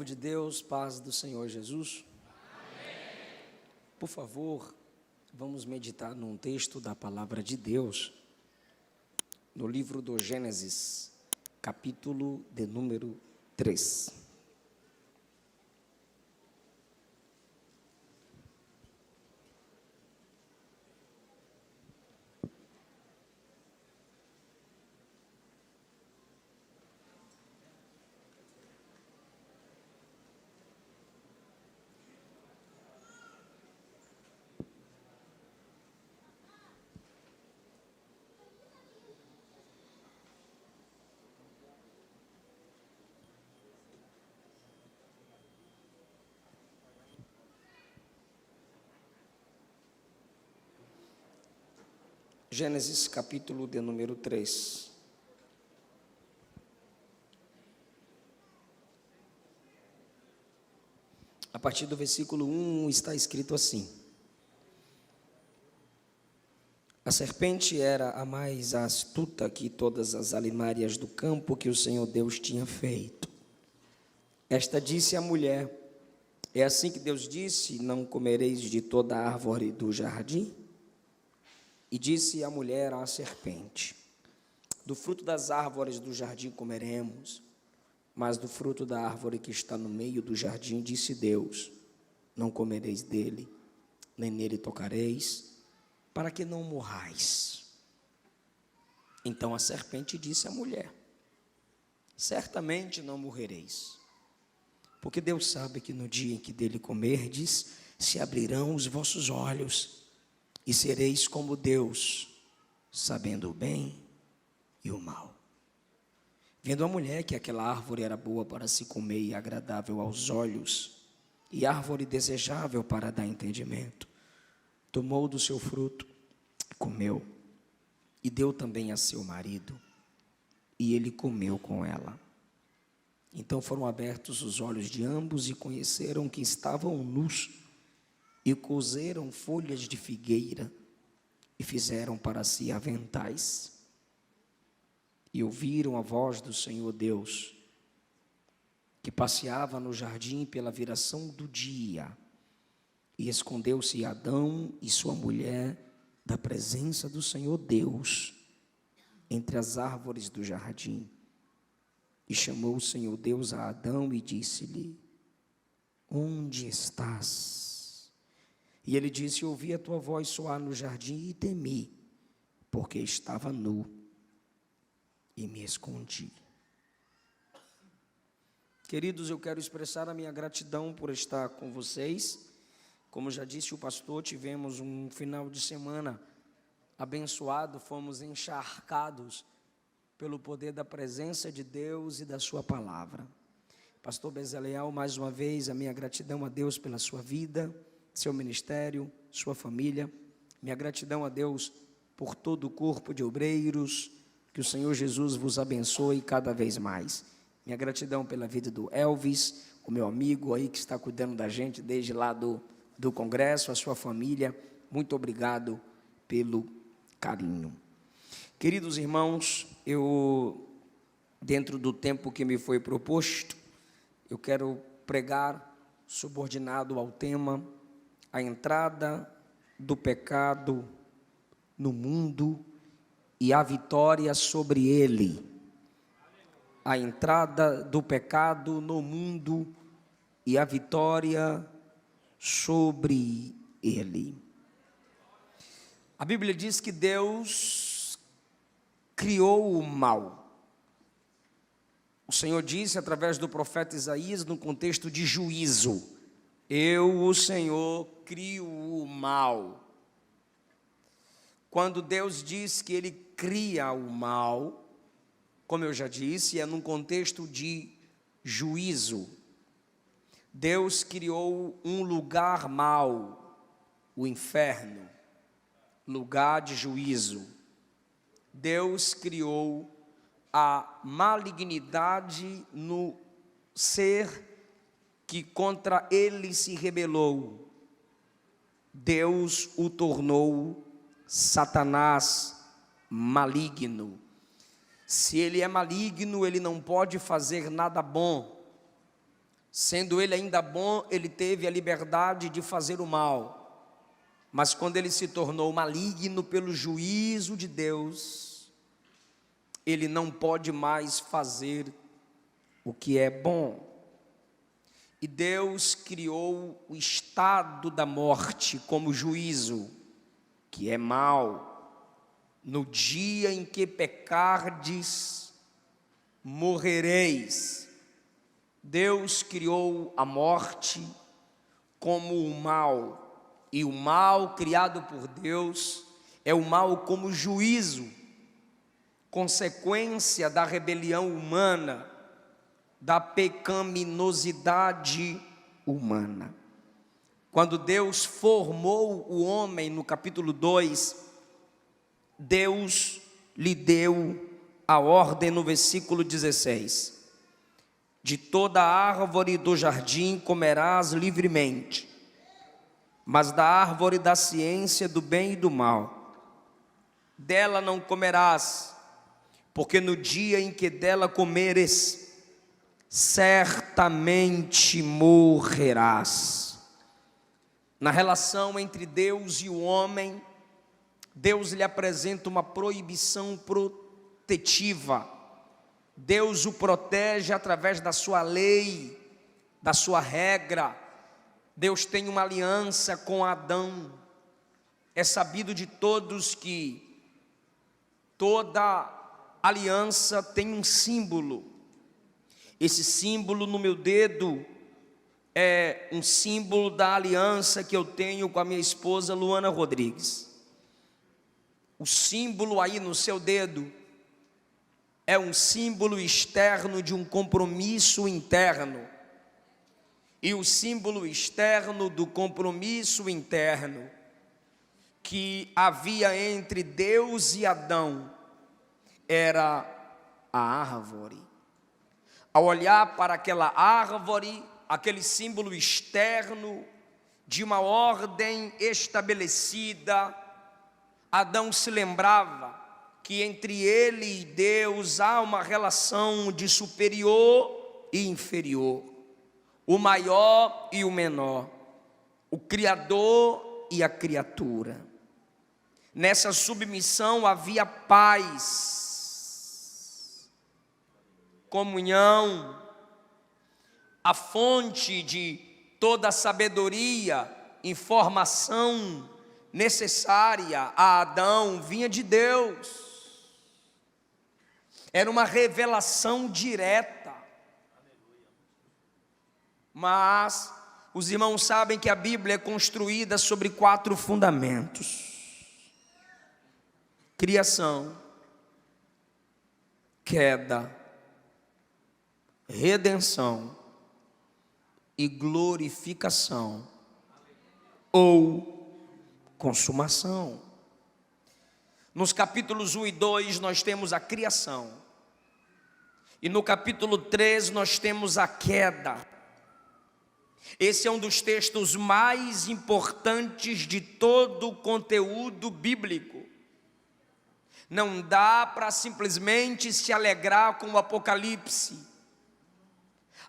de Deus, paz do Senhor Jesus. Amém. Por favor, vamos meditar num texto da palavra de Deus, no livro do Gênesis, capítulo de número 3. Gênesis, capítulo de número 3. A partir do versículo 1 está escrito assim: A serpente era a mais astuta que todas as alimárias do campo que o Senhor Deus tinha feito. Esta disse à mulher: É assim que Deus disse: Não comereis de toda a árvore do jardim? E disse a mulher à serpente: Do fruto das árvores do jardim comeremos, mas do fruto da árvore que está no meio do jardim, disse Deus: Não comereis dele, nem nele tocareis, para que não morrais. Então a serpente disse à mulher: Certamente não morrereis, porque Deus sabe que no dia em que dele comerdes, se abrirão os vossos olhos, e sereis como Deus, sabendo o bem e o mal. Vendo a mulher que aquela árvore era boa para se comer e agradável aos olhos, e árvore desejável para dar entendimento, tomou do seu fruto, comeu, e deu também a seu marido, e ele comeu com ela. Então foram abertos os olhos de ambos e conheceram que estavam nus, e coseram folhas de figueira e fizeram para si aventais. E ouviram a voz do Senhor Deus, que passeava no jardim pela viração do dia. E escondeu-se Adão e sua mulher da presença do Senhor Deus entre as árvores do jardim. E chamou o Senhor Deus a Adão e disse-lhe: Onde estás? E ele disse: Ouvi a tua voz soar no jardim e temi, porque estava nu e me escondi. Queridos, eu quero expressar a minha gratidão por estar com vocês. Como já disse o pastor, tivemos um final de semana abençoado, fomos encharcados pelo poder da presença de Deus e da sua palavra. Pastor Bezaleal, mais uma vez, a minha gratidão a Deus pela sua vida, seu ministério, sua família. Minha gratidão a Deus por todo o corpo de obreiros. Que o Senhor Jesus vos abençoe cada vez mais. Minha gratidão pela vida do Elvis, o meu amigo aí que está cuidando da gente desde lá do congresso, a sua família. Muito obrigado pelo carinho. Queridos irmãos, dentro do tempo que me foi proposto, eu quero pregar subordinado ao tema: a entrada do pecado no mundo e a vitória sobre ele. A entrada do pecado no mundo e a vitória sobre ele. A Bíblia diz que Deus criou o mal. O Senhor disse através do profeta Isaías, no contexto de juízo: Eu, o Senhor, crio o mal. Quando Deus diz que Ele cria o mal, como eu já disse, é num contexto de juízo. Deus criou um lugar mau, o inferno, lugar de juízo. Deus criou a malignidade no ser que contra ele se rebelou. Deus o tornou Satanás maligno. Se ele é maligno, ele não pode fazer nada bom. Sendo ele ainda bom, ele teve a liberdade de fazer o mal. Mas quando ele se tornou maligno pelo juízo de Deus, ele não pode mais fazer o que é bom. E Deus criou o estado da morte como juízo, que é mal. No dia em que pecardes, morrereis. Deus criou a morte como o mal, e o mal criado por Deus é o mal como juízo, consequência da rebelião humana, da pecaminosidade humana. Quando Deus formou o homem, no capítulo 2, Deus lhe deu a ordem no versículo 16: de toda árvore do jardim comerás livremente, mas da árvore da ciência do bem e do mal, dela não comerás, porque no dia em que dela comeres, certamente morrerás. Na relação entre Deus e o homem, Deus lhe apresenta uma proibição protetiva. Deus o protege através da sua lei, da sua regra. Deus tem uma aliança com Adão. É sabido de todos que toda aliança tem um símbolo. Esse símbolo no meu dedo é um símbolo da aliança que eu tenho com a minha esposa Luana Rodrigues. O símbolo aí no seu dedo é um símbolo externo de um compromisso interno. E o símbolo externo do compromisso interno que havia entre Deus e Adão era a árvore. Ao olhar para aquela árvore, aquele símbolo externo de uma ordem estabelecida, Adão se lembrava que entre ele e Deus há uma relação de superior e inferior, o maior e o menor, o Criador e a criatura. Nessa submissão havia paz, comunhão, a fonte de toda a sabedoria, informação necessária a Adão vinha de Deus. Era uma revelação direta. Mas os irmãos sabem que a Bíblia é construída sobre 4 fundamentos: criação, queda, redenção e glorificação ou consumação. Nos capítulos 1 e 2 nós temos a criação, e no capítulo 3 nós temos a queda. Esse é um dos textos mais importantes de todo o conteúdo bíblico. Não dá para simplesmente se alegrar com o Apocalipse.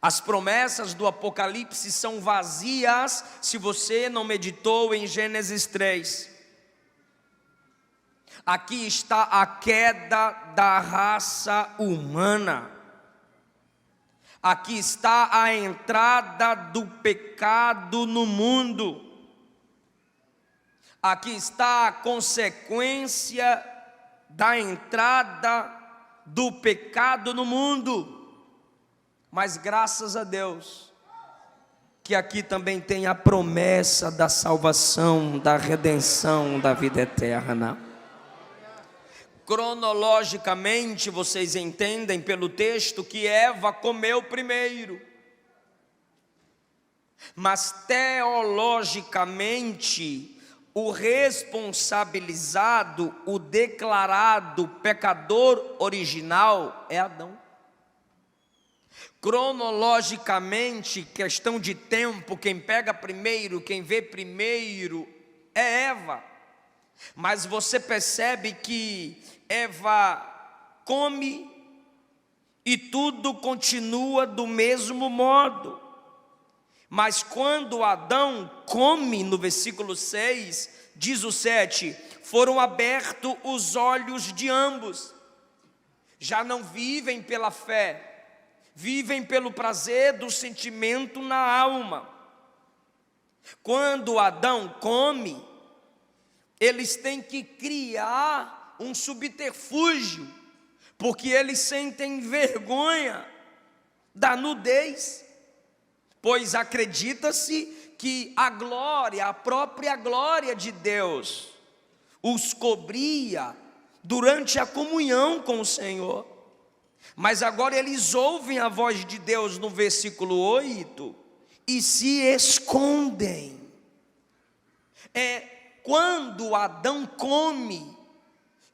As promessas do Apocalipse são vazias se você não meditou em Gênesis 3. Aqui está a queda da raça humana. Aqui está a entrada do pecado no mundo. Aqui está a consequência da entrada do pecado no mundo. Mas graças a Deus, que aqui também tem a promessa da salvação, da redenção, da vida eterna. Cronologicamente, vocês entendem pelo texto que Eva comeu primeiro. Mas teologicamente, o responsabilizado, o declarado pecador original é Adão. Cronologicamente, questão de tempo, quem pega primeiro, quem vê primeiro é Eva. Mas você percebe que Eva come e tudo continua do mesmo modo. Mas quando Adão come, no versículo 6, diz o 7, foram abertos os olhos de ambos. Já não vivem pela fé, vivem pelo prazer do sentimento na alma. Quando Adão come, eles têm que criar um subterfúgio, porque eles sentem vergonha da nudez, pois acredita-se que a própria glória de Deus, os cobria durante a comunhão com o Senhor. Mas agora eles ouvem a voz de Deus no versículo 8 e se escondem. É quando Adão come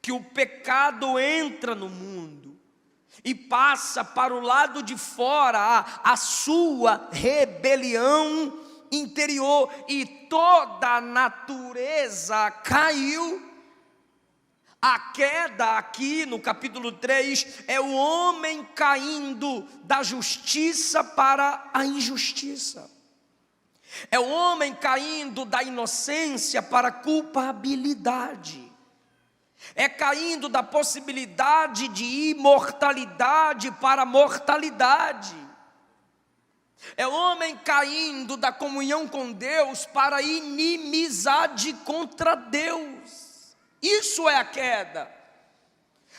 que o pecado entra no mundo e passa para o lado de fora a sua rebelião interior, e toda a natureza caiu. A queda aqui no capítulo 3 é o homem caindo da justiça para a injustiça. É o homem caindo da inocência para a culpabilidade. É caindo da possibilidade de imortalidade para a mortalidade. É o homem caindo da comunhão com Deus para a inimizade contra Deus. Isso é a queda.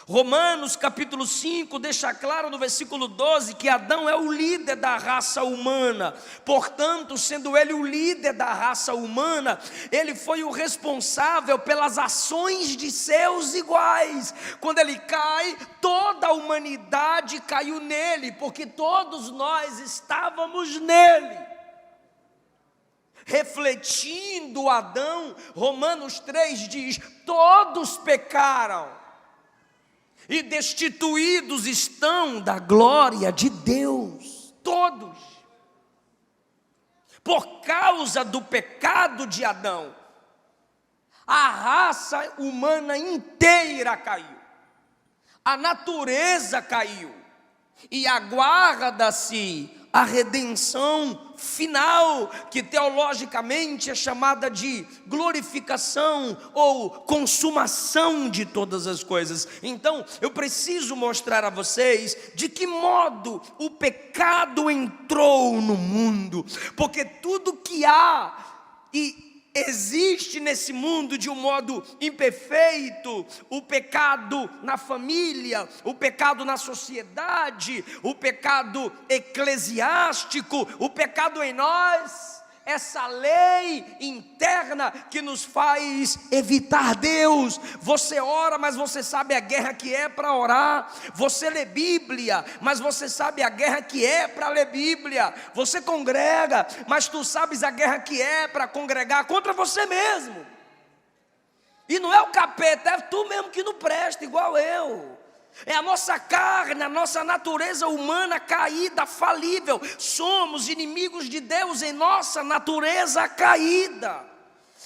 Romanos capítulo 5 deixa claro no versículo 12 que Adão é o líder da raça humana. Portanto, sendo ele o líder da raça humana, ele foi o responsável pelas ações de seus iguais. Quando ele cai, toda a humanidade caiu nele, porque todos nós estávamos nele. Refletindo Adão, Romanos 3 diz: todos pecaram e destituídos estão da glória de Deus, todos. Por causa do pecado de Adão, a raça humana inteira caiu, a natureza caiu, e aguarda-se a redenção final, que teologicamente é chamada de glorificação ou consumação de todas as coisas. Então, eu preciso mostrar a vocês de que modo o pecado entrou no mundo, porque tudo que há e existe nesse mundo de um modo imperfeito, o pecado na família, o pecado na sociedade, o pecado eclesiástico, o pecado em nós, essa lei interna que nos faz evitar Deus. Você ora, mas você sabe a guerra que é para orar. Você lê Bíblia, mas você sabe a guerra que é para ler Bíblia. Você congrega, mas tu sabes a guerra que é para congregar contra você mesmo. E não é o capeta, é tu mesmo que não presta, igual eu. É a nossa carne, a nossa natureza humana caída, falível. Somos inimigos de Deus em nossa natureza caída.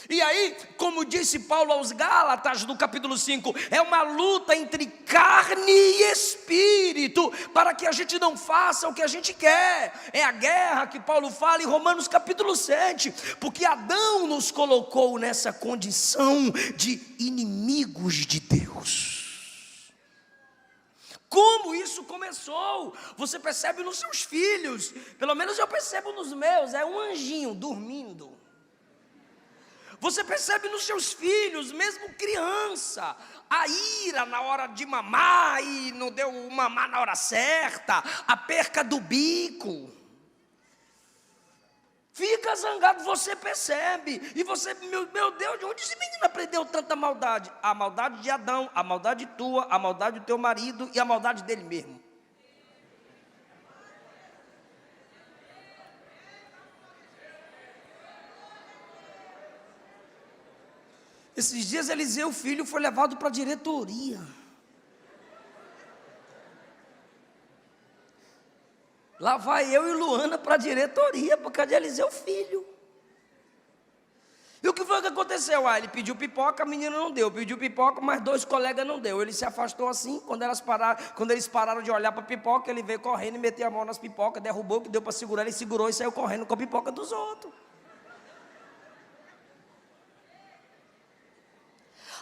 E aí, como disse Paulo aos Gálatas no capítulo 5, é uma luta entre carne e espírito, para que a gente não faça o que a gente quer. É a guerra que Paulo fala em Romanos capítulo 7, porque Adão nos colocou nessa condição de inimigos de Deus. Como isso começou? Você percebe nos seus filhos, pelo menos eu percebo nos meus, é um anjinho dormindo. Você percebe nos seus filhos, mesmo criança, a ira na hora de mamar e não deu o mamar na hora certa, a perca do bico. Fica zangado, você percebe, e você, meu Deus, de onde esse menino aprendeu tanta maldade? A maldade de Adão, a maldade tua, a maldade do teu marido e a maldade dele mesmo. Esses dias Eliseu, filho, foi levado para a diretoria. Lá vai eu e Luana para a diretoria, por causa de Eliseu, filho. E o que foi que aconteceu? Ele pediu pipoca, a menina não deu. Pediu pipoca, mas 2 colegas não deu. Ele se afastou assim, quando eles pararam de olhar para a pipoca, ele veio correndo e meteu a mão nas pipocas, derrubou o que deu para segurar, ele segurou e saiu correndo com a pipoca dos outros.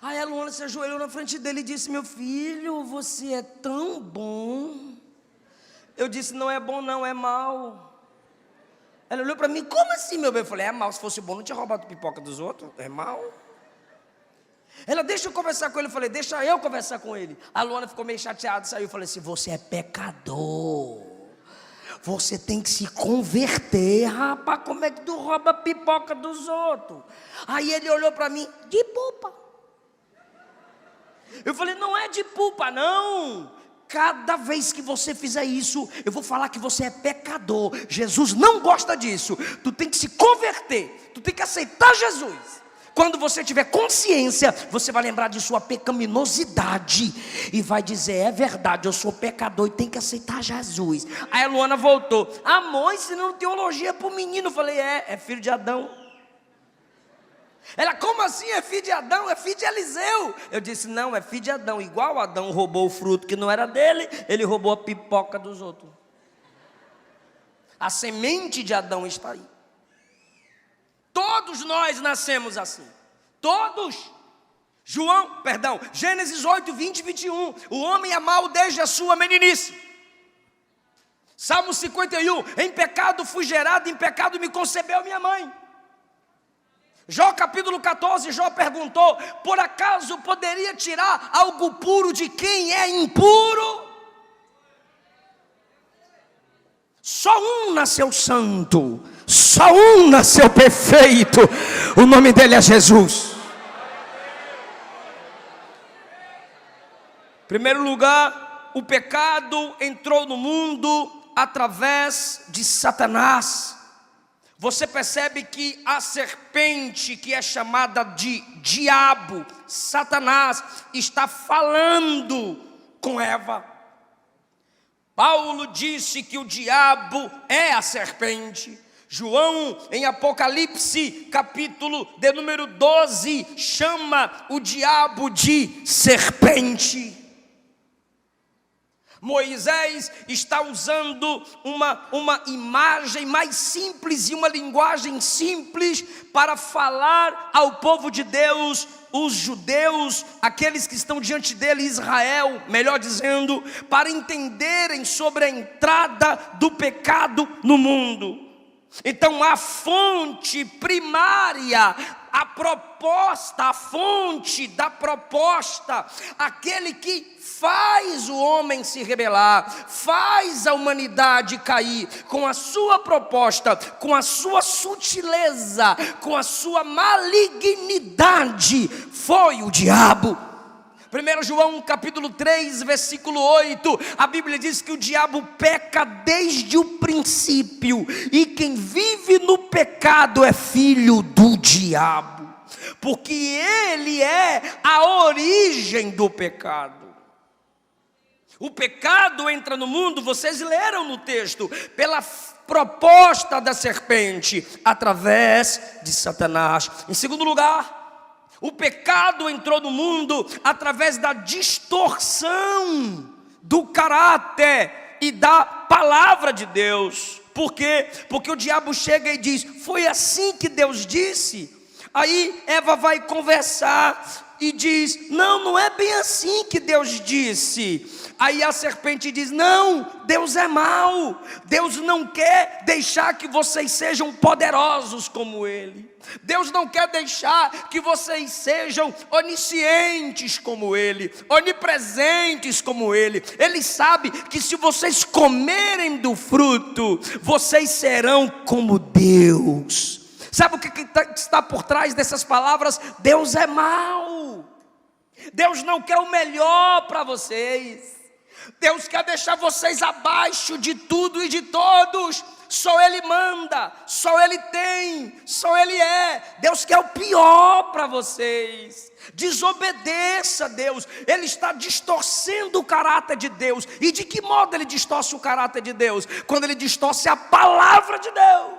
Aí a Luana se ajoelhou na frente dele e disse: meu filho, você é tão bom. Eu disse: não é bom não, é mal. Ela olhou para mim: como assim, meu bem? Eu falei: é mal, se fosse bom não tinha roubado pipoca dos outros, é mal. Ela: deixa eu conversar com ele. Eu falei: deixa eu conversar com ele. A Luana ficou meio chateada, saiu. Eu falei assim: você é pecador, você tem que se converter. Rapaz, como é que tu rouba pipoca dos outros? Aí ele olhou para mim: de pupa. Eu falei: não é de pupa não. Cada vez que você fizer isso, eu vou falar que você é pecador. Jesus não gosta disso. Tu tem que se converter, tu tem que aceitar Jesus. Quando você tiver consciência, você vai lembrar de sua pecaminosidade e vai dizer: é verdade, eu sou pecador e tenho que aceitar Jesus. Aí a Luana voltou: amor, ensinando teologia para o menino. Eu falei: é filho de Adão. Ela: como assim é filho de Adão? É filho de Eliseu. Eu disse: não, é filho de Adão. Igual Adão roubou o fruto que não era dele, ele roubou a pipoca dos outros. A semente de Adão está aí. Todos nós nascemos assim. Todos. Gênesis 8, 20 e 21. O homem é mau desde a sua meninice. Salmo 51. Em pecado fui gerado, em pecado me concebeu minha mãe. Jó capítulo 14, Jó perguntou: por acaso poderia tirar algo puro de quem é impuro? Só um nasceu santo, só um nasceu perfeito, o nome dele é Jesus. Em primeiro lugar, o pecado entrou no mundo através de Satanás. Você percebe que a serpente, que é chamada de diabo, Satanás, está falando com Eva. Paulo disse que o diabo é a serpente. João, em Apocalipse, capítulo de número 12, chama o diabo de serpente. Moisés está usando uma imagem mais simples e uma linguagem simples para falar ao povo de Deus, os judeus, aqueles que estão diante dele, Israel, melhor dizendo, para entenderem sobre a entrada do pecado no mundo. Então a fonte primária, a proposta, a fonte da proposta, aquele que faz o homem se rebelar, faz a humanidade cair, com a sua proposta, com a sua sutileza, com a sua malignidade, foi o diabo. 1 João capítulo 3, versículo 8, a Bíblia diz que o diabo peca desde o princípio, e quem vive no pecado é filho do diabo, porque ele é a origem do pecado. O pecado entra no mundo, vocês leram no texto, pela proposta da serpente, através de Satanás. Em segundo lugar, o pecado entrou no mundo através da distorção do caráter e da palavra de Deus. Por quê? Porque o diabo chega e diz: foi assim que Deus disse? Aí Eva vai conversar e diz: não é bem assim que Deus disse. Aí a serpente diz: não, Deus é mau, Deus não quer deixar que vocês sejam poderosos como Ele, Deus não quer deixar que vocês sejam oniscientes como Ele, onipresentes como Ele. Ele sabe que se vocês comerem do fruto, vocês serão como Deus. Sabe o que está por trás dessas palavras? Deus é mau, Deus não quer o melhor para vocês, Deus quer deixar vocês abaixo de tudo e de todos. Só Ele manda, só Ele tem, só Ele é. Deus quer o pior para vocês. Desobedeça a Deus. Ele está distorcendo o caráter de Deus. E de que modo Ele distorce o caráter de Deus? Quando Ele distorce a palavra de Deus.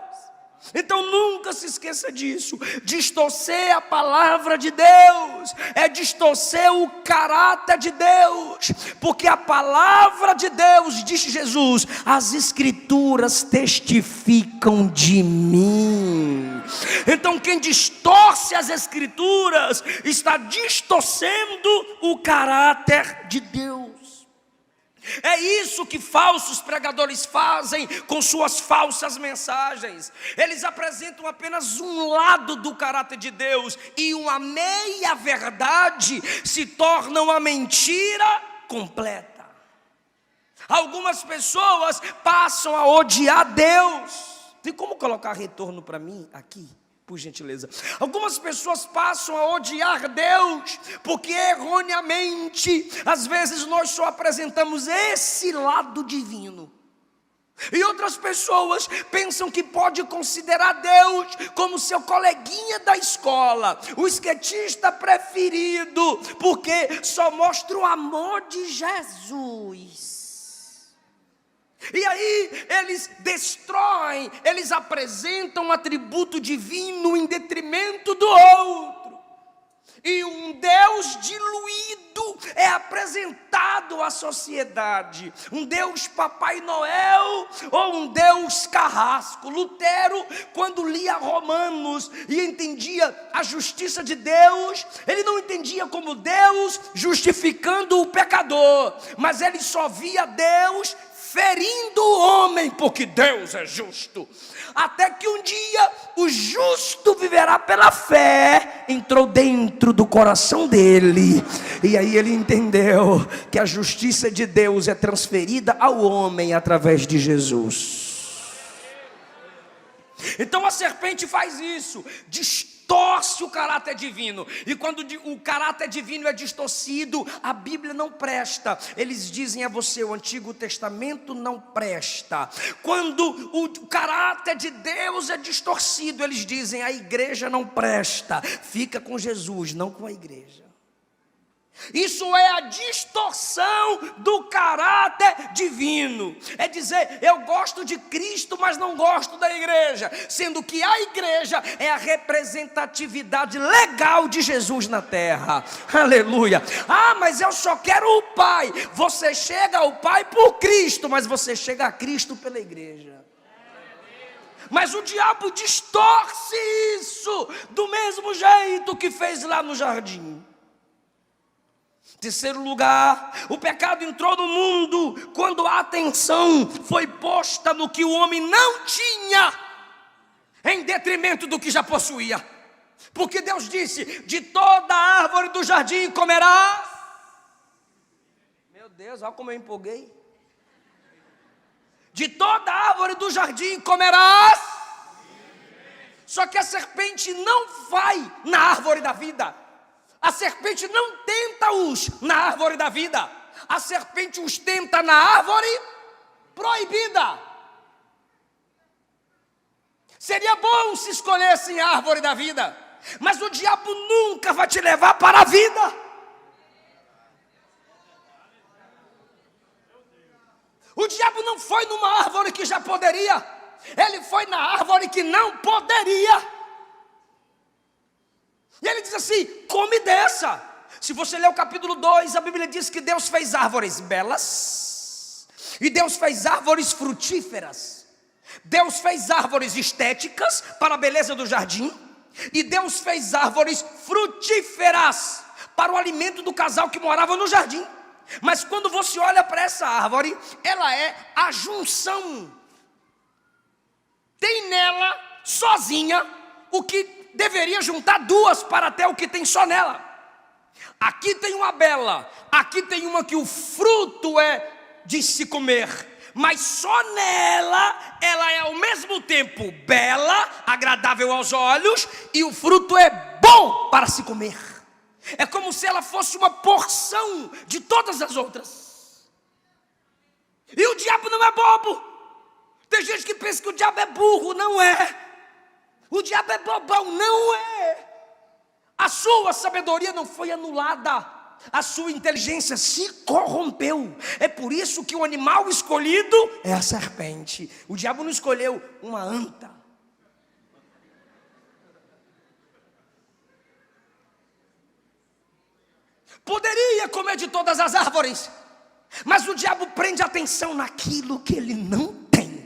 Então nunca se esqueça disso. Distorcer a palavra de Deus é distorcer o caráter de Deus, porque a palavra de Deus, disse Jesus, as escrituras testificam de mim. Então quem distorce as escrituras está distorcendo o caráter de Deus. É isso que falsos pregadores fazem com suas falsas mensagens. Eles apresentam apenas um lado do caráter de Deus, e uma meia verdade se torna uma mentira completa. Algumas pessoas passam a odiar Deus. Tem como colocar retorno para mim aqui? Por gentileza. Algumas pessoas passam a odiar Deus, porque erroneamente, às vezes nós só apresentamos esse lado divino. E outras pessoas pensam que pode considerar Deus como seu coleguinha da escola, o esquetista preferido, porque só mostra o amor de Jesus. E aí eles destroem, eles apresentam um atributo divino em detrimento do outro. E um Deus diluído é apresentado à sociedade. Um Deus Papai Noel ou um Deus carrasco. Lutero, quando lia Romanos e entendia a justiça de Deus, ele não entendia como Deus justificando o pecador, mas ele só via Deus ferindo o homem, porque Deus é justo. Até que um dia o justo viverá pela fé entrou dentro do coração dele, e aí ele entendeu que a justiça de Deus é transferida ao homem através de Jesus. Então a serpente faz isso, distorce o caráter divino. E quando o caráter divino é distorcido, a Bíblia não presta. Eles dizem a você, o Antigo Testamento não presta. Quando o caráter de Deus é distorcido, eles dizem, a igreja não presta. Fica com Jesus, não com a igreja. Isso é a distorção do caráter divino. É dizer, eu gosto de Cristo, mas não gosto da igreja, sendo que a igreja é a representatividade legal de Jesus na terra. Aleluia. Ah, mas eu só quero o Pai. Você chega ao Pai por Cristo, mas você chega a Cristo pela igreja. Mas o diabo distorce isso do mesmo jeito que fez lá no jardim. Terceiro lugar, o pecado entrou no mundo quando a atenção foi posta no que o homem não tinha, em detrimento do que já possuía. Porque Deus disse, de toda árvore do jardim comerás. Meu Deus, olha como eu empolguei. De toda árvore do jardim comerás. Só que a serpente não vai na árvore da vida. A serpente não tenta-os na árvore da vida. A serpente os tenta na árvore proibida. Seria bom se escolhessem a árvore da vida, mas o diabo nunca vai te levar para a vida. O diabo não foi numa árvore que já poderia, ele foi na árvore que não poderia. E ele diz assim, come dessa. Se você ler o capítulo 2, a Bíblia diz que Deus fez árvores belas, e Deus fez árvores frutíferas. Deus fez árvores estéticas para a beleza do jardim, e Deus fez árvores frutíferas para o alimento do casal que morava no jardim. Mas quando você olha para essa árvore, ela é a junção. Tem nela, sozinha, o que deveria juntar duas para ter o que tem só nela. Aqui tem uma bela, aqui tem uma que o fruto é de se comer, mas só nela, ela é ao mesmo tempo bela, agradável aos olhos, e o fruto é bom para se comer. É como se ela fosse uma porção de todas as outras. E o diabo não é bobo. Tem gente que pensa que o diabo é burro, não é. O diabo é bobão, não é. A sua sabedoria não foi anulada, a sua inteligência se corrompeu. É por isso que o animal escolhido é a serpente. O diabo não escolheu uma anta, Poderia comer de todas as árvores, mas o diabo prende a atenção naquilo que ele não tem.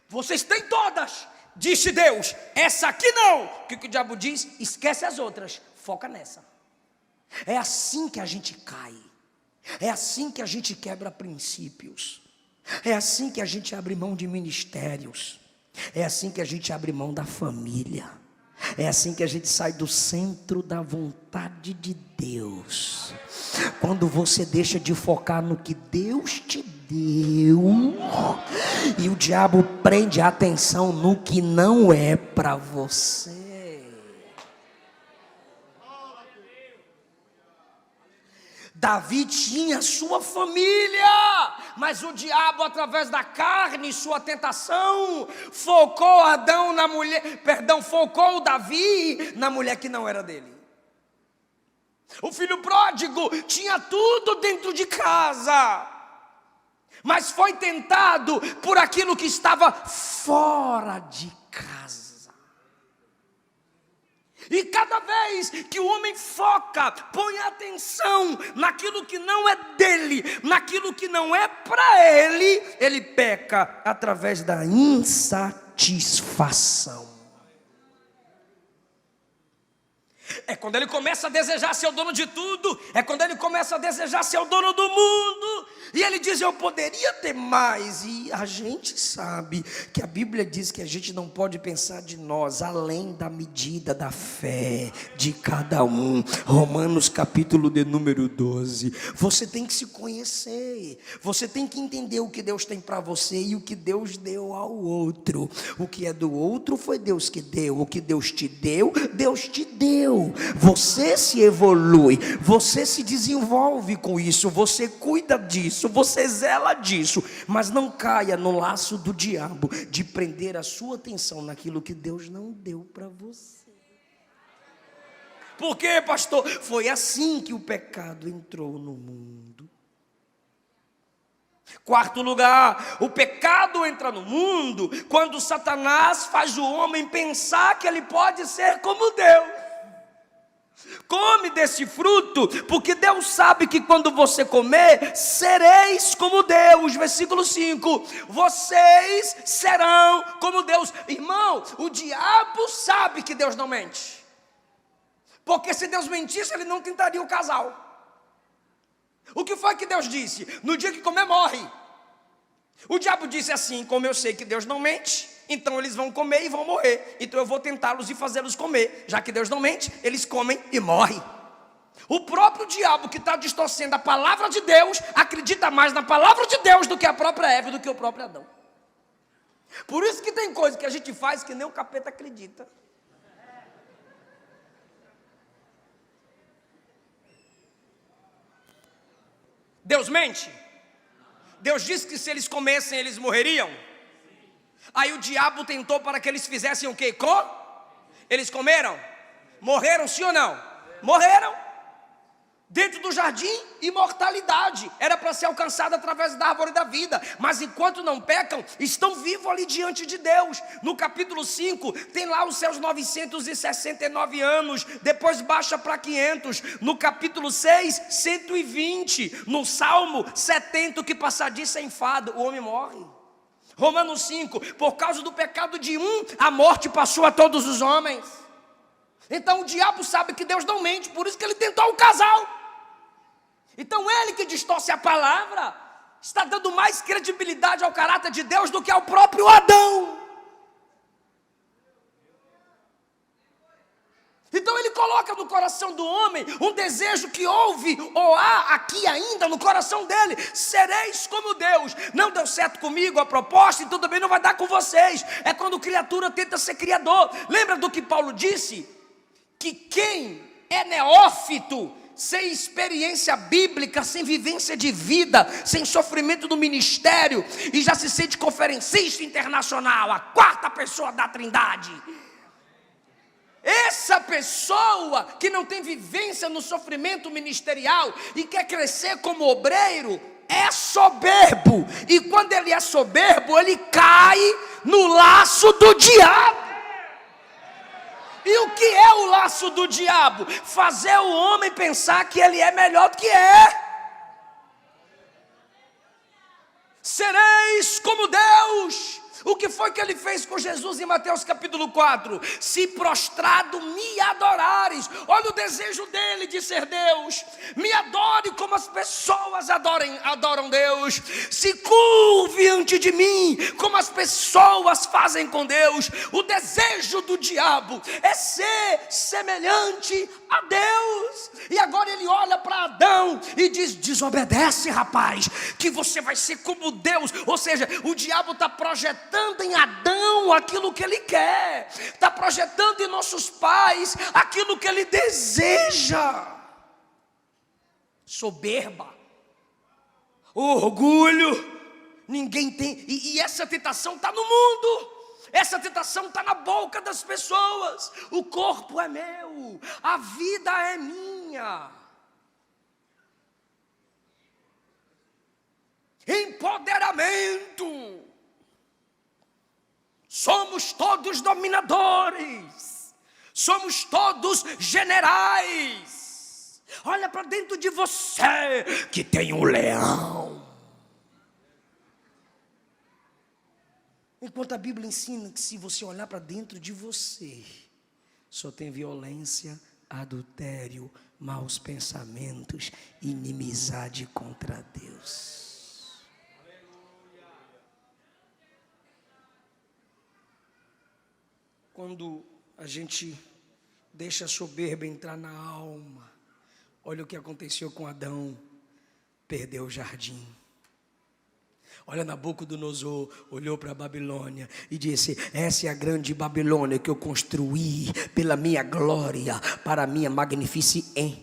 Vocês têm todas, disse Deus, essa aqui não. O que o diabo diz? Esquece as outras, foca nessa. É assim que a gente cai. É assim que a gente quebra princípios. É assim que a gente abre mão de ministérios. É assim que a gente abre mão da família. É assim que a gente sai do centro da vontade de Deus. Quando você deixa de focar no que Deus te deu, e o diabo prende a atenção no que não é para você. Davi tinha sua família, mas o diabo, através da carne, sua tentação, focou focou Davi na mulher que não era dele. O filho pródigo tinha tudo dentro de casa, mas foi tentado por aquilo que estava fora de casa. E cada vez que o homem foca, põe atenção naquilo que não é dele, naquilo que não é para ele, ele peca através da insatisfação. É quando ele começa a desejar ser o dono de tudo, é quando ele começa a desejar ser o dono do mundo, e ele diz, eu poderia ter mais. E a gente sabe que a Bíblia diz que a gente não pode pensar de nós além da medida da fé de cada um. Romanos capítulo de número 12. Você tem que se conhecer, você tem que entender o que Deus tem para você e o que Deus deu ao outro. O que é do outro foi Deus que deu, o que Deus te deu, Deus te deu. Você se evolui, você se desenvolve com isso, você cuida disso, você zela disso, mas não caia no laço do diabo de prender a sua atenção naquilo que Deus não deu para você. Por quê, pastor? Foi assim que o pecado entrou no mundo. Quarto lugar, o pecado entra no mundo quando Satanás faz o homem pensar que ele pode ser como Deus. Come desse fruto, porque Deus sabe que quando você comer, sereis como Deus. Versículo 5, vocês serão como Deus. Irmão, o diabo sabe que Deus não mente, porque se Deus mentisse, ele não tentaria o casal. O que foi que Deus disse? No dia que comer, morre. O diabo disse assim, como eu sei que Deus não mente, então eles vão comer e vão morrer, então eu vou tentá-los e fazê-los comer. Já que Deus não mente, eles comem e morrem. O próprio diabo, que está distorcendo a palavra de Deus, acredita mais na palavra de Deus do que a própria Eva, do que o próprio Adão. Por isso que tem coisa que a gente faz que nem o capeta acredita. Deus mente? Deus disse que se eles comessem, eles morreriam. Aí o diabo tentou para que eles fizessem o quê? Eles comeram? Morreram, sim ou não? Morreram. Dentro do jardim, imortalidade. Era para ser alcançada através da árvore da vida. Mas enquanto não pecam, estão vivos ali diante de Deus. No capítulo 5, tem lá os seus 969 anos. Depois baixa para 500. No capítulo 6, 120. No Salmo 70, que passar disso é enfado, o homem morre. Romanos 5, por causa do pecado de um, a morte passou a todos os homens. Então o diabo sabe que Deus não mente, por isso que ele tentou o casal. Então ele, que distorce a palavra, está dando mais credibilidade ao caráter de Deus do que ao próprio Adão. Então ele coloca no coração do homem um desejo que houve ou há aqui ainda no coração dele: sereis como Deus. Não deu certo comigo a proposta, então também não vai dar com vocês. É quando criatura tenta ser criador. Lembra do que Paulo disse? Que quem é neófito, sem experiência bíblica, sem vivência de vida, sem sofrimento do ministério, e já se sente conferencista internacional, a quarta pessoa da Trindade, essa pessoa que não tem vivência no sofrimento ministerial e quer crescer como obreiro, é soberbo. E quando ele é soberbo, ele cai no laço do diabo. E o que é o laço do diabo? Fazer o homem pensar que ele é melhor do que é. Sereis como Deus. O que foi que ele fez com Jesus em Mateus capítulo 4? Se prostrado me adorares. Olha o desejo dele de ser Deus. Me adore como as pessoas adoram Deus. Se curve ante de mim como as pessoas fazem com Deus. O desejo do diabo é ser semelhante a Deus. E agora ele olha para Adão e diz: desobedece, rapaz, que você vai ser como Deus. Ou seja, o diabo está projetando em Adão aquilo que ele quer, está projetando em nossos pais aquilo que ele deseja. Soberba, orgulho, ninguém tem, e essa tentação está no mundo, essa tentação está na boca das pessoas. O corpo é meu, a vida é minha. Empoderamento. Somos todos dominadores, somos todos generais. Olha para dentro de você que tem um leão. Enquanto a Bíblia ensina que se você olhar para dentro de você, só tem violência, adultério, maus pensamentos, inimizade contra Deus. Quando a gente deixa a soberba entrar na alma, olha o que aconteceu com Adão: perdeu o jardim. Olha, Nabucodonosor olhou para a Babilônia e disse: essa é a grande Babilônia que eu construí pela minha glória, para a minha magnificência.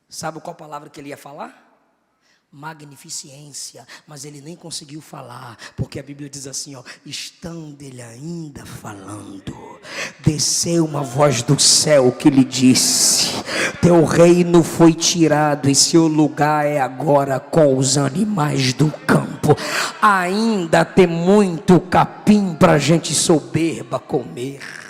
Sabe qual palavra que ele ia falar? Magnificência, mas ele nem conseguiu falar, porque a Bíblia diz assim, ó: estando ele ainda falando, desceu uma voz do céu que lhe disse: teu reino foi tirado e seu lugar é agora com os animais do campo. Ainda tem muito capim para gente soberba comer.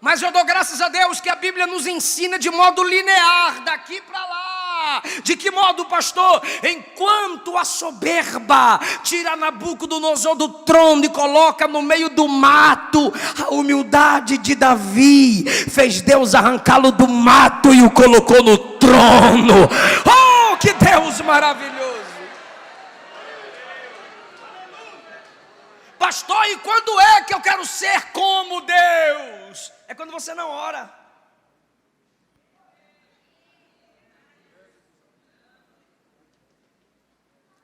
Mas eu dou graças a Deus que a Bíblia nos ensina de modo linear, daqui para lá. De que modo, pastor? Enquanto a soberba tira Nabucodonosor do trono e coloca no meio do mato, a humildade de Davi fez Deus arrancá-lo do mato e o colocou no trono. Oh, que Deus maravilhoso! Pastor, e quando é que eu quero ser como Deus? É quando você não ora.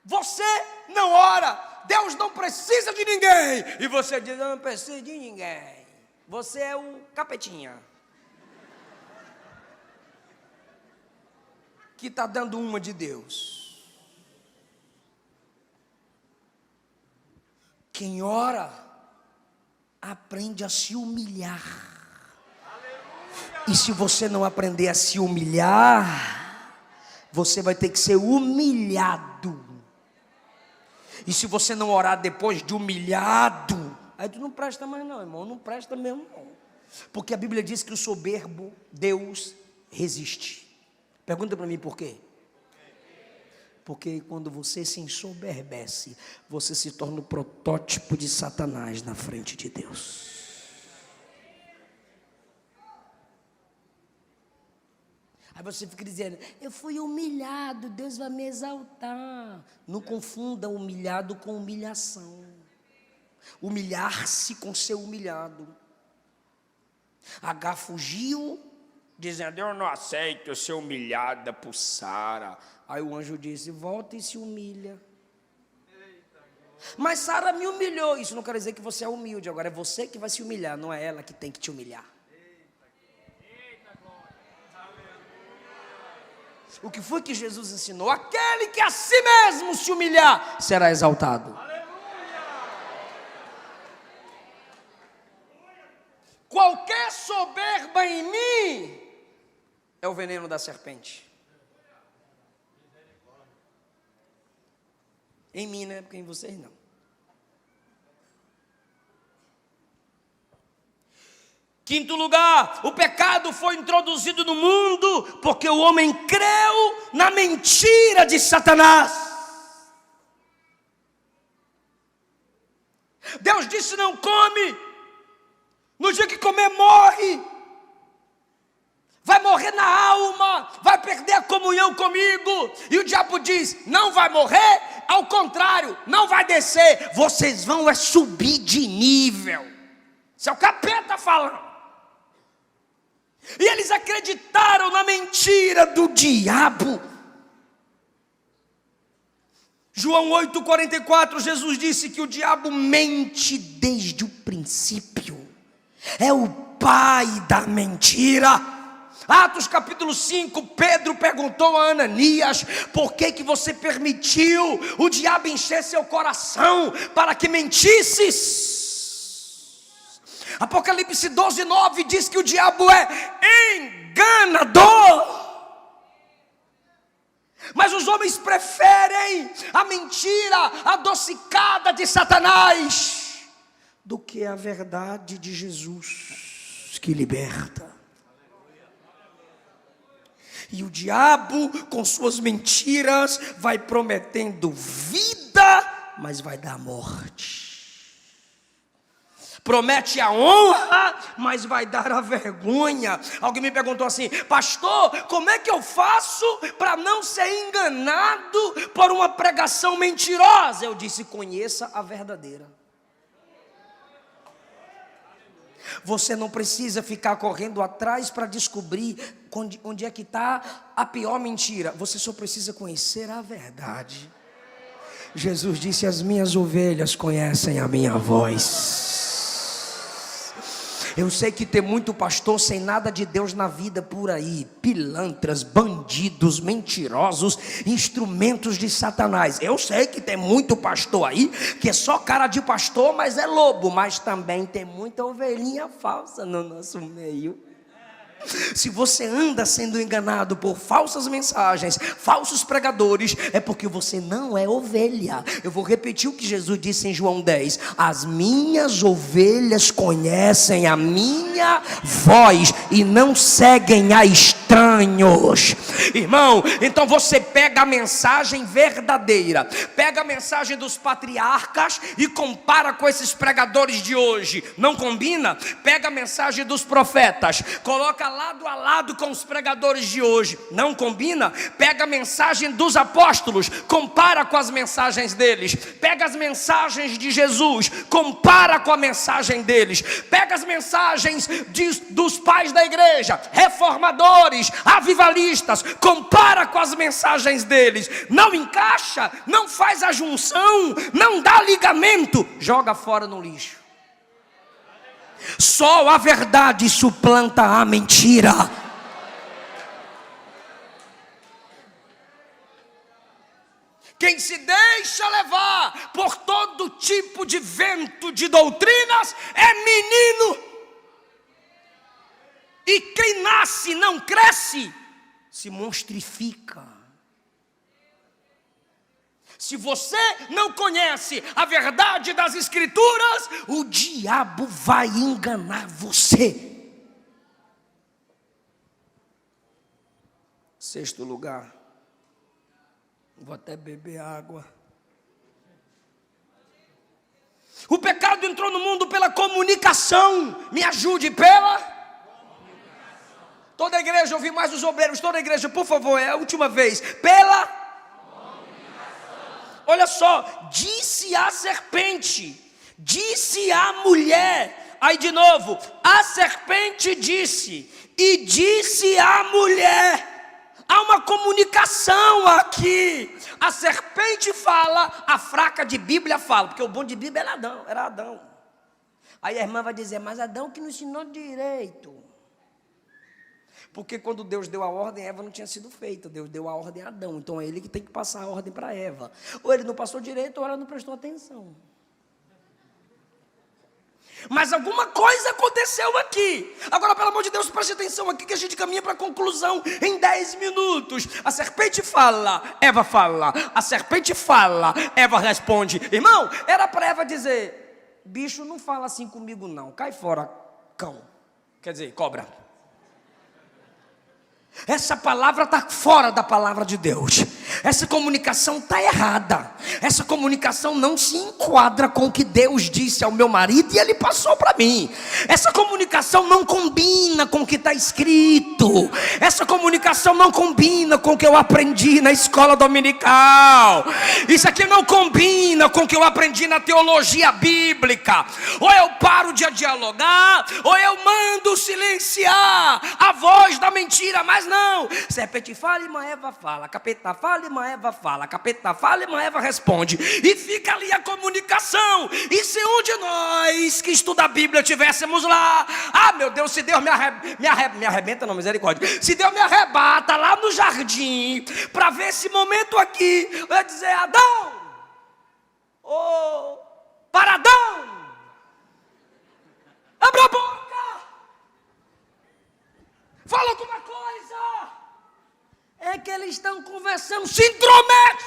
Você não ora. Deus não precisa de ninguém. E você diz: eu não preciso de ninguém. Você é o capetinha que está dando uma de Deus. Quem ora aprende a se humilhar. E se você não aprender a se humilhar, você vai ter que ser humilhado. E se você não orar depois de humilhado, aí tu não presta mais não, irmão, não presta mesmo não. Porque a Bíblia diz que o soberbo, Deus resiste. Pergunta para mim por quê? Porque quando você se ensoberbece, você se torna o protótipo de Satanás na frente de Deus. Aí você fica dizendo: eu fui humilhado, Deus vai me exaltar. Não confunda humilhado com humilhação. Humilhar-se com ser humilhado. H fugiu, dizendo: eu não aceito ser humilhada por Sara. Aí o anjo disse: volta e se humilha. Mas Sara me humilhou. Isso não quer dizer que você é humilde. Agora é você que vai se humilhar, não é ela que tem que te humilhar. O que foi que Jesus ensinou? Aquele que a si mesmo se humilhar será exaltado. Qualquer soberba em mim é o veneno da serpente. Em mim, né? Porque em vocês não. Quinto lugar, o pecado foi introduzido no mundo porque o homem creu na mentira de Satanás. Deus disse: não come, no dia que comer morre, vai morrer na alma, vai perder a comunhão comigo. E o diabo diz: não vai morrer, ao contrário, não vai descer, vocês vão subir de nível. Isso é o capeta falando. E eles acreditaram na mentira do diabo. João 8,44, Jesus disse que o diabo mente desde o princípio. É o pai da mentira. Atos capítulo 5, Pedro perguntou a Ananias: por que você permitiu o diabo encher seu coração para que mentisses? Apocalipse 12:9 diz que o diabo é enganador. Mas os homens preferem a mentira adocicada de Satanás do que a verdade de Jesus, que liberta. E o diabo, com suas mentiras, vai prometendo vida, mas vai dar morte. Promete a honra, mas vai dar a vergonha. Alguém me perguntou assim: pastor, como é que eu faço para não ser enganado por uma pregação mentirosa? Eu disse: conheça a verdadeira. Você não precisa ficar correndo atrás para descobrir onde é que está a pior mentira. Você só precisa conhecer a verdade. Jesus disse: as minhas ovelhas conhecem a minha voz. Eu sei que tem muito pastor sem nada de Deus na vida por aí, pilantras, bandidos, mentirosos, instrumentos de Satanás. Eu sei que tem muito pastor aí que é só cara de pastor, mas é lobo. Mas também tem muita ovelhinha falsa no nosso meio. Se você anda sendo enganado por falsas mensagens, falsos pregadores, é porque você não é ovelha. Eu vou repetir o que Jesus disse em João 10: as minhas ovelhas conhecem a minha voz e não seguem a estranhos. Irmão, então você pega a mensagem verdadeira, pega a mensagem dos patriarcas e compara com esses pregadores de hoje. Não combina? Pega a mensagem dos profetas, coloca lado a lado com os pregadores de hoje. Não combina? Pega a mensagem dos apóstolos, compara com as mensagens deles. Pega as mensagens de Jesus, compara com a mensagem deles. Pega as mensagens dos pais da igreja, reformadores, avivalistas, compara com as mensagens deles. Não encaixa, não faz a junção, não dá ligamento, joga fora no lixo. Só a verdade suplanta a mentira. Quem se deixa levar por todo tipo de vento de doutrinas é menino. E quem nasce, não cresce, se monstrifica. Se você não conhece a verdade das Escrituras, o diabo vai enganar você. Sexto lugar, vou até beber água. O pecado entrou no mundo pela comunicação. Me ajude, pela comunicação. Toda a igreja, ouvi mais os obreiros, toda a igreja, por favor, é a última vez. Pela olha só, disse a serpente, disse a mulher. Aí de novo, a serpente disse, e disse a mulher. Há uma comunicação aqui. A serpente fala, a fraca de Bíblia fala, porque o bom de Bíblia era Adão. Aí a irmã vai dizer: mas Adão que não ensinou direito. Porque quando Deus deu a ordem, Eva não tinha sido feita. Deus deu a ordem a Adão. Então é ele que tem que passar a ordem para Eva. Ou ele não passou direito, ou ela não prestou atenção. Mas alguma coisa aconteceu aqui. Agora, pelo amor de Deus, preste atenção aqui que a gente caminha para a conclusão em 10 minutos. A serpente fala, Eva fala. A serpente fala, Eva responde. Irmão, era para Eva dizer: bicho, não fala assim comigo não. Cai fora, cão. Quer dizer, cobra. Essa palavra está fora da palavra de Deus. Essa comunicação está errada. Essa comunicação não se enquadra com o que Deus disse ao meu marido e ele passou para mim. Essa comunicação não combina com o que está escrito. Essa comunicação não combina com o que eu aprendi na escola dominical. Isso aqui não combina com o que eu aprendi na teologia bíblica. Ou eu paro de dialogar, ou eu mando silenciar a voz da mentira. Mas não, serpente fala, irmã Eva fala, capeta fala, irmã Eva fala, capeta fala, irmã Eva responde, e fica ali a comunicação. E se um de nós que estuda a Bíblia tivéssemos lá, meu Deus, se Deus me arrebenta, não, misericórdia, se Deus me arrebata lá no jardim, para ver esse momento aqui, eu ia dizer, Adão, paradão, abre a boca, fala alguma coisa. É que eles estão conversando, se intromete.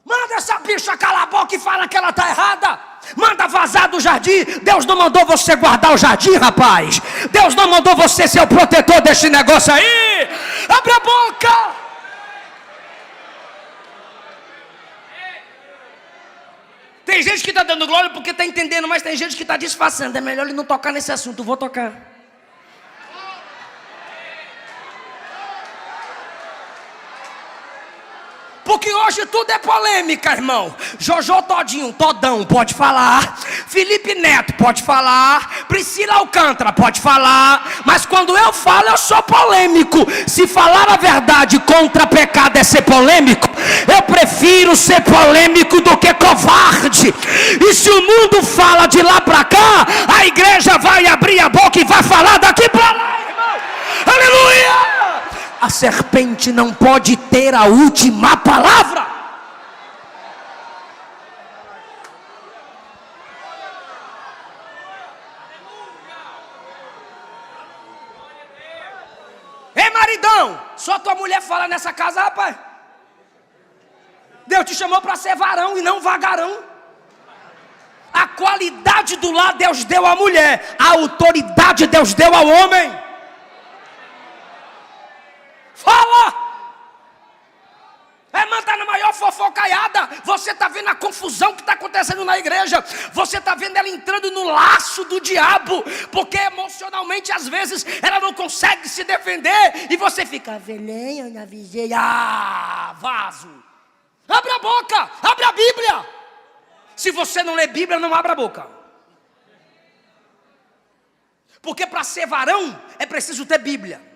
Manda essa bicha calar a boca e fala que ela está errada. Manda vazar do jardim. Deus não mandou você guardar o jardim, rapaz. Deus não mandou você ser o protetor desse negócio aí. Abre a boca. Tem gente que está dando glória porque está entendendo, mas tem gente que está disfarçando. É melhor ele não tocar nesse assunto, vou tocar. Porque hoje tudo é polêmica, irmão. Jojo Todinho, Todão, pode falar. Felipe Neto, pode falar. Priscila Alcântara, pode falar. Mas quando eu falo, eu sou polêmico. Se falar a verdade contra pecado é ser polêmico, eu prefiro ser polêmico do que covarde. E se o mundo fala de lá pra cá, a igreja vai abrir a boca e vai falar daqui pra lá, irmão. Aleluia! A serpente não pode ter a última palavra. Ei, maridão, só tua mulher fala nessa casa, rapaz. Deus te chamou para ser varão e não vagarão. A qualidade do lar Deus deu à mulher, a autoridade Deus deu ao homem. Fala! Irmã, está na maior fofocaiada. Você está vendo a confusão que está acontecendo na igreja. Você está vendo ela entrando no laço do diabo. Porque emocionalmente, às vezes, ela não consegue se defender. E você fica, velhinha, na vigia. Vaso. Abre a boca, abre a Bíblia. Se você não lê Bíblia, não abra a boca. Porque para ser varão, é preciso ter Bíblia.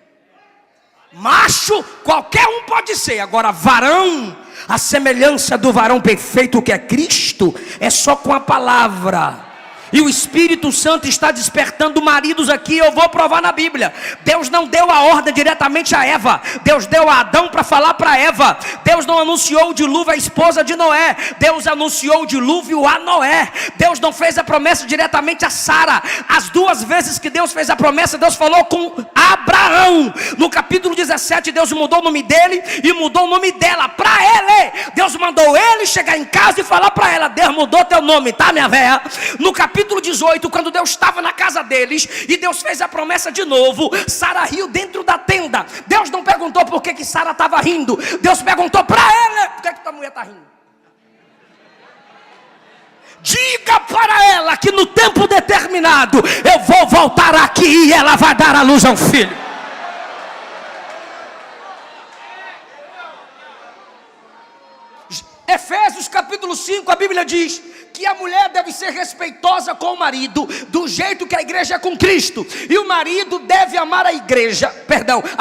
Macho, qualquer um pode ser. Agora varão, a semelhança do varão perfeito que é Cristo, é só com a palavra. E o Espírito Santo está despertando maridos aqui. Eu vou provar na Bíblia. Deus não deu a ordem diretamente a Eva. Deus deu a Adão para falar para Eva. Deus não anunciou o dilúvio à esposa de Noé. Deus anunciou o dilúvio a Noé. Deus não fez a promessa diretamente a Sara. As duas vezes que Deus fez a promessa, Deus falou com Abraão. No capítulo 17, Deus mudou o nome dele e mudou o nome dela para ele. Deus mandou ele chegar em casa e falar para ela: Deus mudou teu nome, tá, minha véia? No capítulo 18, quando Deus estava na casa deles e Deus fez a promessa de novo, Sara riu dentro da tenda. Deus não perguntou por que Sara estava rindo. Deus perguntou para ela: por que tua mulher está rindo? Diga para ela que no tempo determinado eu vou voltar aqui e ela vai dar à luz a um filho. Efésios capítulo 5, a Bíblia diz que a mulher deve ser respeitosa com o marido, do jeito que a igreja é com Cristo. E o marido deve amar a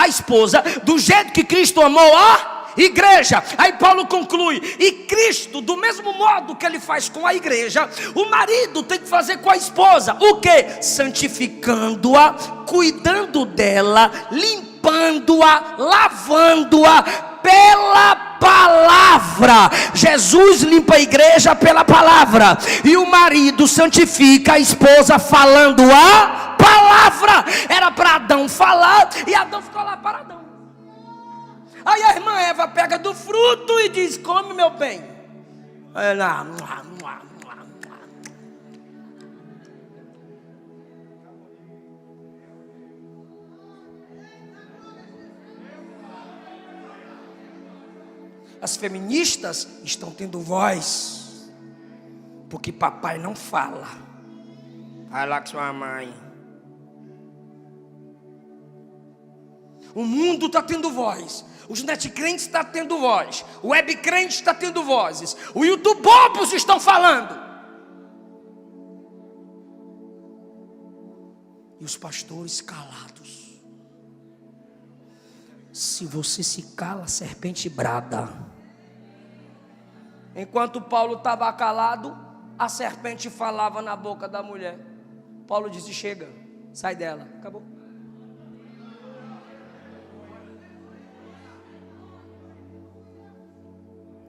esposa, do jeito que Cristo amou a igreja. Aí Paulo conclui: e Cristo, do mesmo modo que ele faz com a igreja, o marido tem que fazer com a esposa. O que? Santificando-a, cuidando dela, limpando-a, lavando-a pela palavra. Jesus limpa a igreja pela palavra, e o marido santifica a esposa falando a palavra. Era para Adão falar e Adão ficou lá paradão. Aí a irmã Eva pega do fruto e diz: come, meu bem. Ela, As feministas estão tendo voz, porque papai não fala. Vai lá com sua mãe. O mundo está tendo voz. Os netcrentes estão tendo voz. O webcrente está tendo vozes. O youtubobos estão falando. E os pastores calados. Se você se cala, a serpente brada. Enquanto Paulo estava calado, a serpente falava na boca da mulher. Paulo disse: chega, sai dela. Acabou.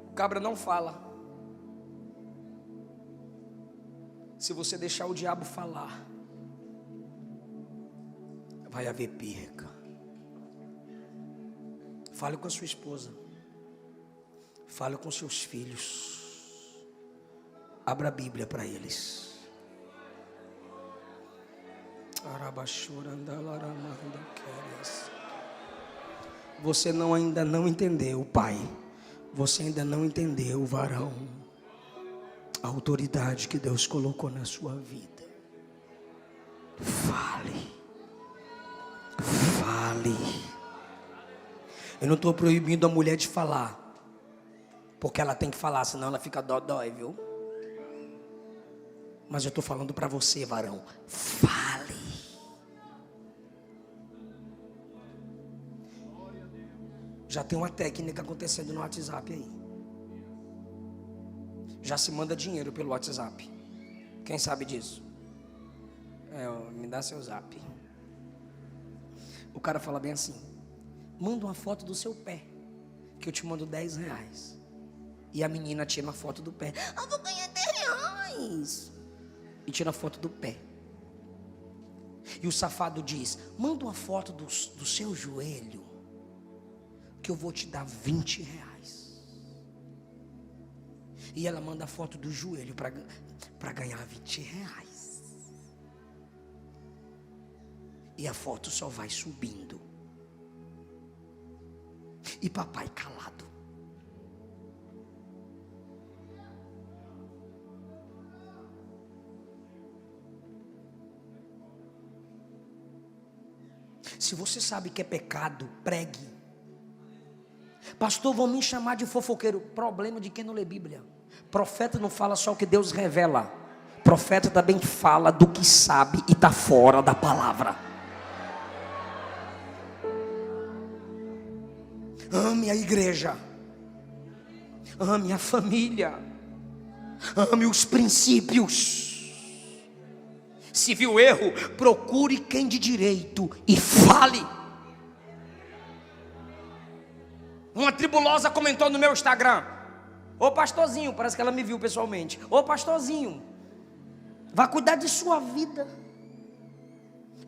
O cabra não fala. Se você deixar o diabo falar, vai haver perca. Fale com a sua esposa. Fale com seus filhos. Abra a Bíblia para eles. Você ainda não entendeu, pai. Você ainda não entendeu, varão, a autoridade que Deus colocou na sua vida. Fale. Eu não estou proibindo a mulher de falar, porque ela tem que falar, senão ela fica dói, viu? Mas eu estou falando para você, varão. Fale. Já tem uma técnica acontecendo no WhatsApp aí. Já se manda dinheiro pelo WhatsApp. Quem sabe disso? Me dá seu zap. O cara fala bem assim: manda uma foto do seu pé, que eu te mando R$10. E a menina tira uma foto do pé. Eu vou ganhar R$10. E tira a foto do pé. E o safado diz: manda uma foto do seu joelho, que eu vou te dar R$20. E ela manda a foto do joelho para ganhar R$20. E a foto só vai subindo. E papai calado. Se você sabe que é pecado, pregue. Pastor, vão me chamar de fofoqueiro. Problema de quem não lê Bíblia. Profeta não fala só o que Deus revela. Profeta também fala do que sabe e está fora da palavra. Ame a igreja. Ame a família. Ame os princípios. Se viu erro, procure quem de direito e fale. Uma tribulosa comentou no meu Instagram: ô pastorzinho, parece que ela me viu pessoalmente. Ô pastorzinho, vá cuidar de sua vida.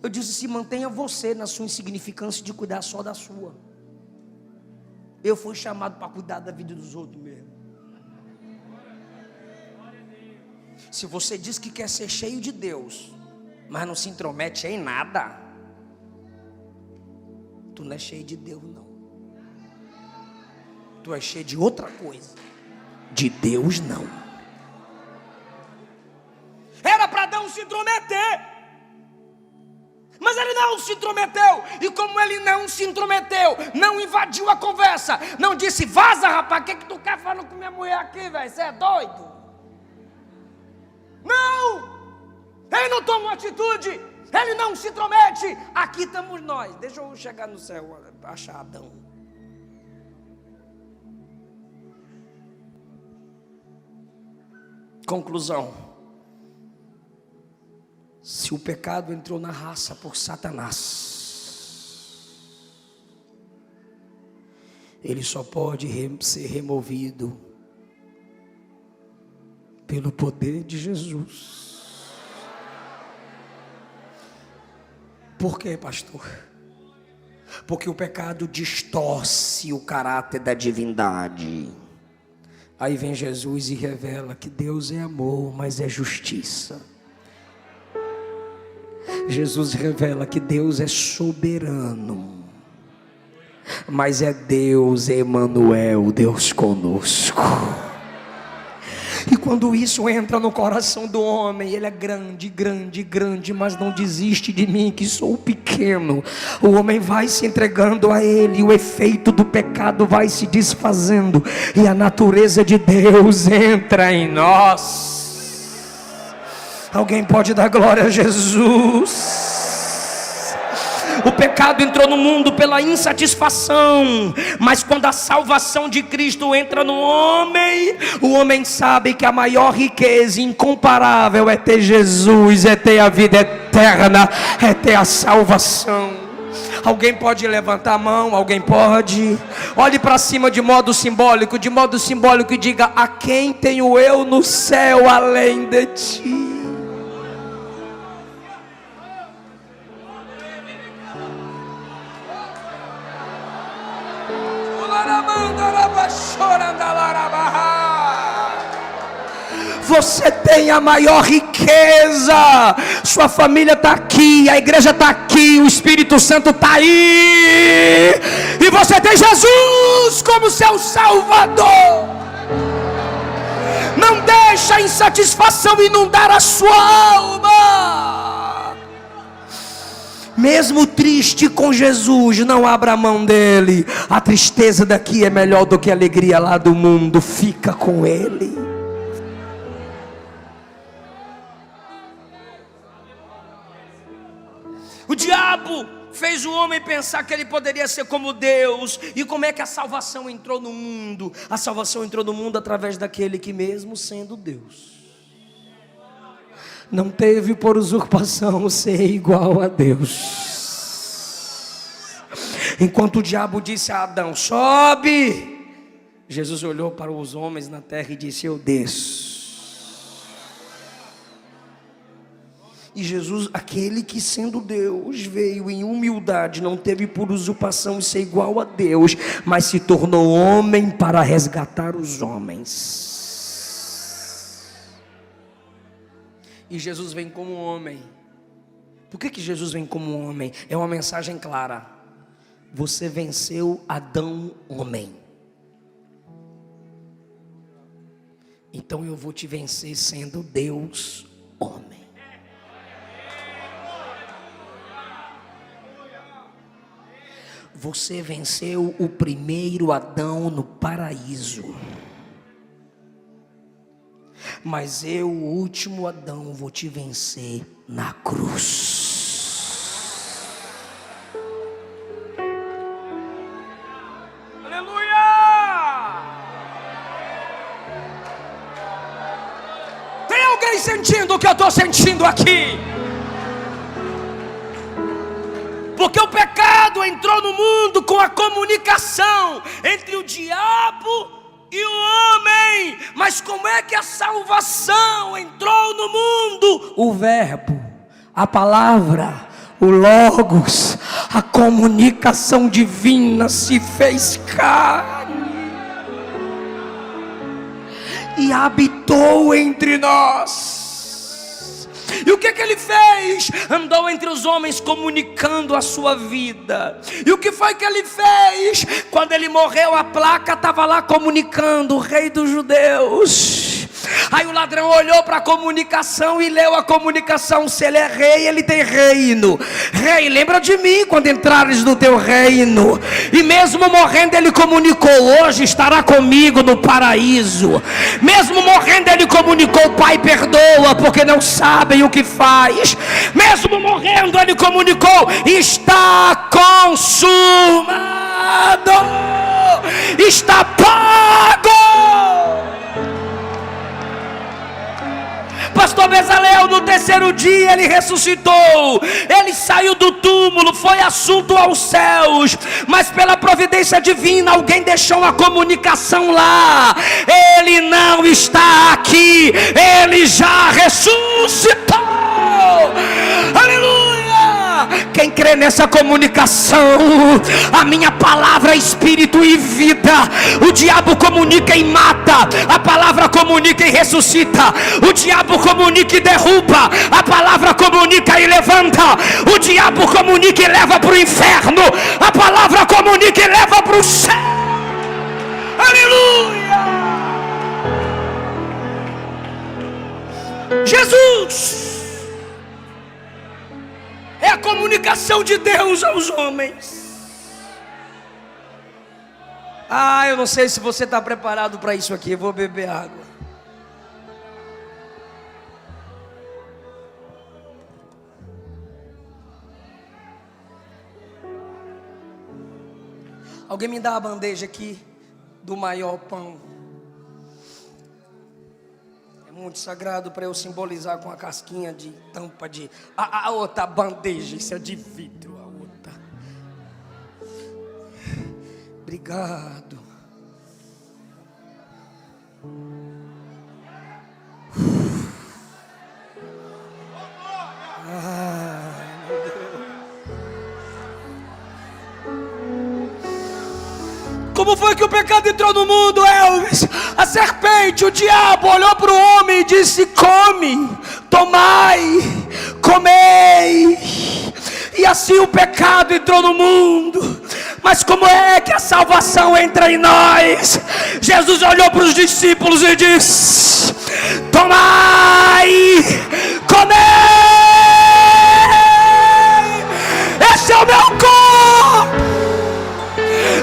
Eu disse: se mantenha você na sua insignificância de cuidar só da sua. Eu fui chamado para cuidar da vida dos outros mesmo. Se você diz que quer ser cheio de Deus, mas não se intromete em nada, tu não é cheio de Deus não. Tu é cheio de outra coisa. De Deus não. Era para Adão se intrometer, mas ele não se intrometeu. E como ele não se intrometeu, não invadiu a conversa, não disse: vaza, rapaz, o que tu quer falando com minha mulher aqui, velho? Você é doido? Não! Ele não toma uma atitude, ele não se intromete. Aqui estamos nós. Deixa eu chegar no céu, achar Adão. Conclusão: se o pecado entrou na raça por Satanás, ele só pode ser removido pelo poder de Jesus. Por quê, pastor? Porque o pecado distorce o caráter da divindade. Aí vem Jesus e revela que Deus é amor, mas é justiça. Jesus revela que Deus é soberano, mas é Deus Emanuel, Deus conosco. E quando isso entra no coração do homem, ele é grande, grande, grande, mas não desiste de mim que sou pequeno. O homem vai se entregando a ele, o efeito do pecado vai se desfazendo, e a natureza de Deus entra em nós. Alguém pode dar glória a Jesus? O pecado entrou no mundo pela insatisfação, mas quando a salvação de Cristo entra no homem, o homem sabe que a maior riqueza incomparável é ter Jesus, é ter a vida eterna, é ter a salvação. Alguém pode levantar a mão? Alguém pode? Olhe para cima de modo simbólico e diga: a quem tenho eu no céu além de ti? Você tem a maior riqueza. Sua família está aqui, a igreja está aqui, o Espírito Santo está aí, e você tem Jesus como seu Salvador. Não deixa a insatisfação inundar a sua alma. Mesmo triste com Jesus, não abra mão dele. A tristeza daqui é melhor do que a alegria lá do mundo. Fica com ele. O diabo fez o homem pensar que ele poderia ser como Deus. E como é que a salvação entrou no mundo? A salvação entrou no mundo através daquele que, mesmo sendo Deus, não teve por usurpação ser igual a Deus. Enquanto o diabo disse a Adão: sobe, Jesus olhou para os homens na terra e disse: eu desço. E Jesus, aquele que sendo Deus, veio em humildade, não teve por usurpação ser igual a Deus, mas se tornou homem para resgatar os homens. E Jesus vem como homem. Por que Jesus vem como homem? É uma mensagem clara: você venceu Adão, homem. Então eu vou te vencer sendo Deus, homem. Você venceu o primeiro Adão no paraíso, mas eu, o último Adão, vou te vencer na cruz. Aleluia! Tem alguém sentindo o que eu estou sentindo aqui? Porque o pecado entrou no mundo com a comunicação entre o diabo e o homem. Mas como é que a salvação entrou no mundo? O verbo, a palavra, o logos, a comunicação divina se fez carne e habitou entre nós. E o que ele fez? Andou entre os homens comunicando a sua vida. E o que foi que ele fez? Quando ele morreu, a placa estava lá comunicando: o rei dos judeus. Aí o ladrão olhou para a comunicação e leu a comunicação: se ele é rei, ele tem reino. Rei, lembra de mim quando entrares no teu reino. E mesmo morrendo ele comunicou: hoje estará comigo no paraíso. Mesmo morrendo ele comunicou: Pai, perdoa, porque não sabem o que faz. Mesmo morrendo ele comunicou: está consumado, está pago. Pastor Bezalel, no terceiro dia ele ressuscitou, ele saiu do túmulo, foi assunto aos céus, mas pela providência divina alguém deixou a comunicação lá: ele não está aqui, ele já ressuscitou. Aleluia! Quem crê crê nessa comunicação? A minha palavra é espírito e vida. O diabo comunica e mata, a palavra comunica e ressuscita. O diabo comunica e derruba, a palavra comunica e levanta. O diabo comunica e leva para o inferno, a palavra comunica e leva para o céu. Aleluia! Jesus é a comunicação de Deus aos homens. Eu não sei se você está preparado para isso aqui. Eu vou beber água. Alguém me dá a bandeja aqui do maior pão. É muito sagrado para eu simbolizar com a casquinha de tampa de... A outra bandeja, isso é de vidro. Obrigado. Meu Deus. Como foi que o pecado entrou no mundo, Elvis? A serpente, o diabo, olhou para o homem e disse: come, tomai, comei. E assim o pecado entrou no mundo. Mas como é que a salvação entra em nós? Jesus olhou para os discípulos e disse: tomai, comei, esse é o meu corpo,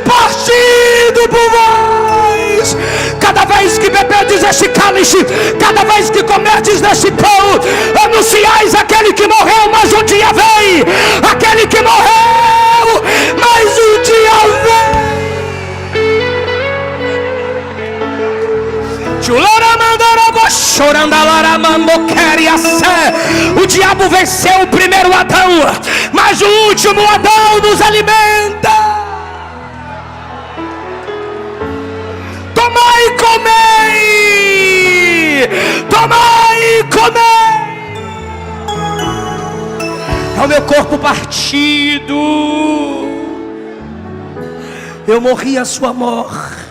partido por vós. Cada vez que beberdes este cálice, cada vez que comerdes deste pão, anunciais aquele que morreu, mas um dia vem. Aquele que morreu, mas um dia vem. O diabo venceu o primeiro Adão, mas o último Adão nos alimenta. Tomai e comei, tomai e comei. É o meu corpo partido. Eu morri a sua morte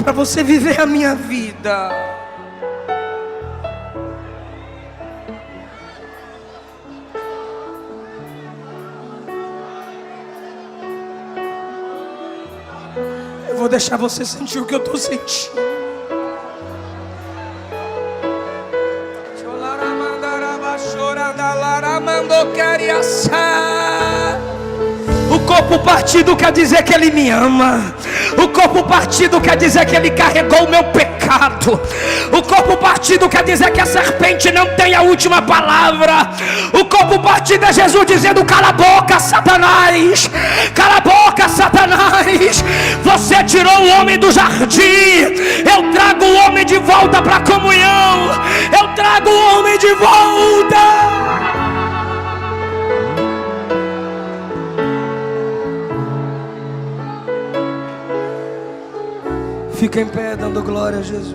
para você viver a minha vida. Eu vou deixar você sentir o que eu estou sentindo. O corpo partido quer dizer que Ele me ama. O corpo partido quer dizer que Ele carregou o meu pecado. O corpo partido quer dizer que a serpente não tem a última palavra. O corpo partido é Jesus dizendo: cala a boca, Satanás. Cala a boca, Satanás. Você tirou o homem do jardim. Eu trago o homem de volta para a comunhão. Eu trago o homem de volta. Fica em pé dando glória a Jesus.